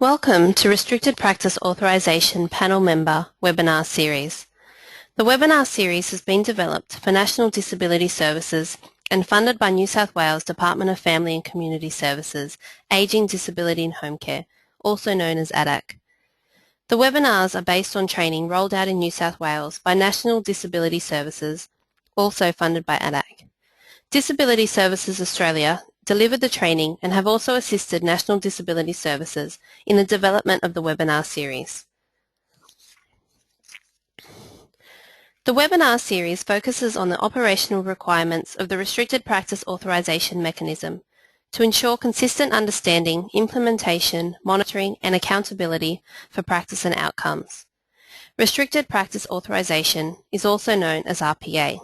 Welcome to Restricted Practice Authorisation Panel Member Webinar Series. The webinar series has been developed for National Disability Services and funded by New South Wales Department of Family and Community Services, Ageing, Disability and Home Care, also known as ADAC. The webinars are based on training rolled out in New South Wales by National Disability Services, also funded by ADAC. Disability Services Australia delivered the training and have also assisted National Disability Services in the development of the webinar series. The webinar series focuses on the operational requirements of the Restricted Practice Authorisation mechanism to ensure consistent understanding, implementation, monitoring and accountability for practice and outcomes. Restricted Practice Authorisation is also known as RPA.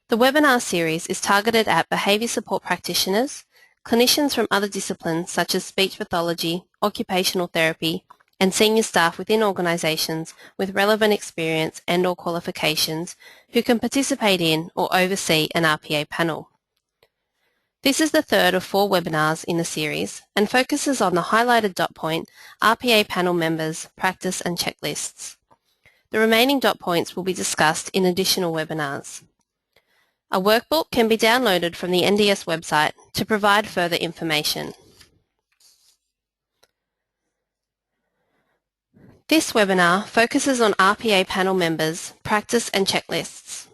The webinar series is targeted at behaviour support practitioners, clinicians from other disciplines such as speech pathology, occupational therapy, and senior staff within organisations with relevant experience and/or qualifications who can participate in or oversee an RPA panel. This is the third of 4 webinars in the series and focuses on the highlighted dot point RPA panel members, practice and checklists. The remaining dot points will be discussed in additional webinars. A workbook can be downloaded from the NDS website to provide further information. This webinar focuses on RPA panel members, practice and checklists.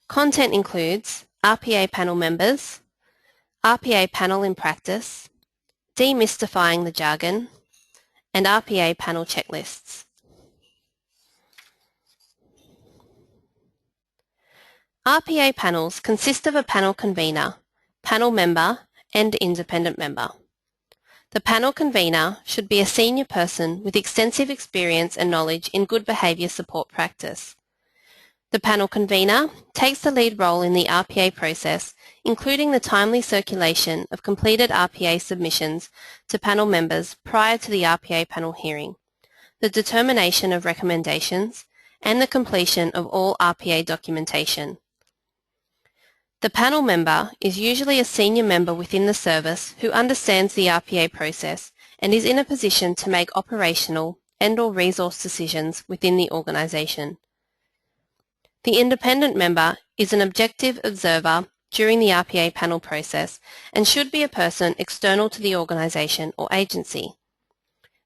Content includes RPA panel members, RPA panel in practice, demystifying the jargon, and RPA panel checklists. RPA panels consist of a panel convener, panel member, and independent member. The panel convener should be a senior person with extensive experience and knowledge in good behaviour support practice. The panel convener takes the lead role in the RPA process, including the timely circulation of completed RPA submissions to panel members prior to the RPA panel hearing, the determination of recommendations, and the completion of all RPA documentation. The panel member is usually a senior member within the service who understands the RPA process and is in a position to make operational and/or resource decisions within the organisation. The independent member is an objective observer during the RPA panel process and should be a person external to the organisation or agency.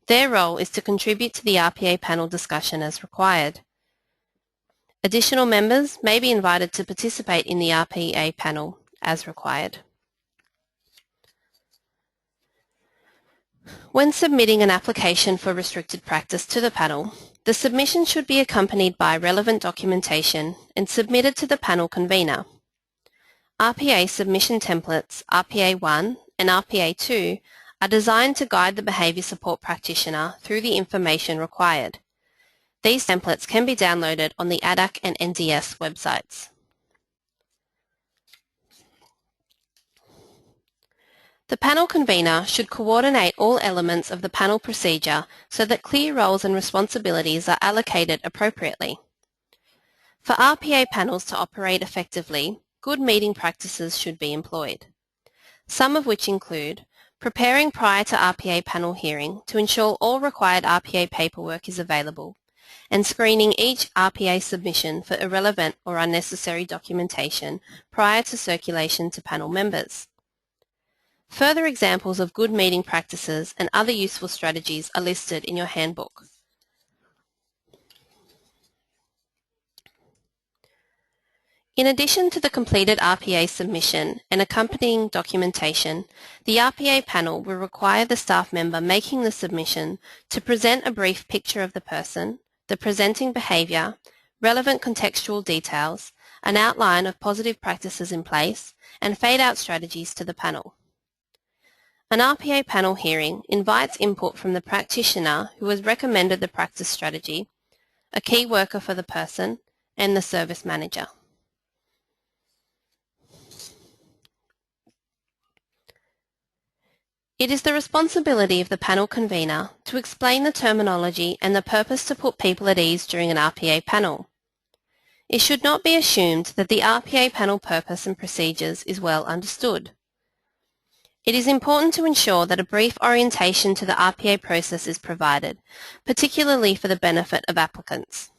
Their role is to contribute to the RPA panel discussion as required. Additional members may be invited to participate in the RPA panel as required. When submitting an application for restricted practice to the panel, the submission should be accompanied by relevant documentation and submitted to the panel convener. RPA submission templates RPA 1 and RPA 2 are designed to guide the behaviour support practitioner through the information required. These templates can be downloaded on the ADAC and NDS websites. The panel convener should coordinate all elements of the panel procedure so that clear roles and responsibilities are allocated appropriately. For RPA panels to operate effectively, good meeting practices should be employed, some of which include preparing prior to RPA panel hearing to ensure all required RPA paperwork is available, and screening each RPA submission for irrelevant or unnecessary documentation prior to circulation to panel members. Further examples of good meeting practices and other useful strategies are listed in your handbook. In addition to the completed RPA submission and accompanying documentation, the RPA panel will require the staff member making the submission to present a brief picture of the person, the presenting behaviour, relevant contextual details, an outline of positive practices in place, and fade-out strategies to the panel. An RPA panel hearing invites input from the practitioner who has recommended the practice strategy, a key worker for the person, and the service manager. It is the responsibility of the panel convener to explain the terminology and the purpose to put people at ease during an RPA panel. It should not be assumed that the RPA panel purpose and procedures is well understood. It is important to ensure that a brief orientation to the RPA process is provided, particularly for the benefit of applicants.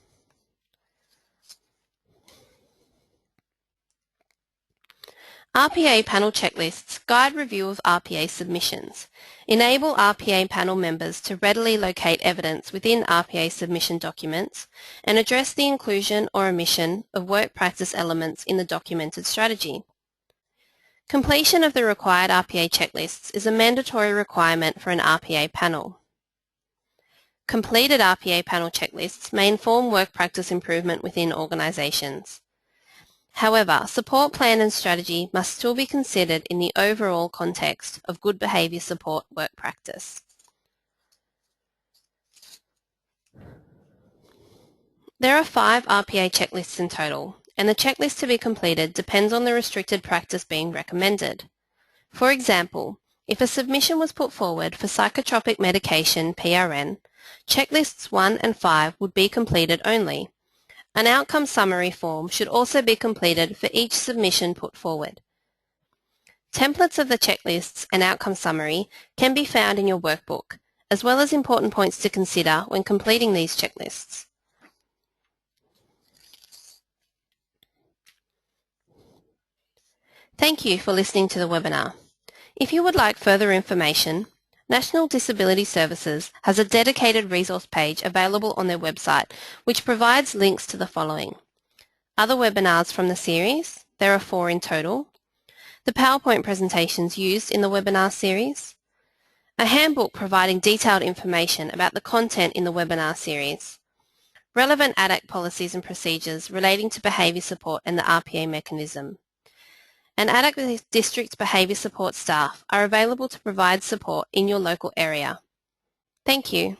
RPA panel checklists guide review of RPA submissions, enable RPA panel members to readily locate evidence within RPA submission documents, and address the inclusion or omission of work practice elements in the documented strategy. Completion of the required RPA checklists is a mandatory requirement for an RPA panel. Completed RPA panel checklists may inform work practice improvement within organisations. However, support plan and strategy must still be considered in the overall context of good behaviour support work practice. There are 5 RPA checklists in total, and the checklist to be completed depends on the restricted practice being recommended. For example, if a submission was put forward for psychotropic medication PRN, checklists 1 and 5 would be completed only. An outcome summary form should also be completed for each submission put forward. Templates of the checklists and outcome summary can be found in your workbook, as well as important points to consider when completing these checklists. Thank you for listening to the webinar. If you would like further information, National Disability Services has a dedicated resource page available on their website which provides links to the following: other webinars from the series, there are 4 in total, the PowerPoint presentations used in the webinar series, a handbook providing detailed information about the content in the webinar series, relevant ADAC policies and procedures relating to behaviour support and the RPA mechanism, and ADAC District Behaviour Support staff are available to provide support in your local area. Thank you.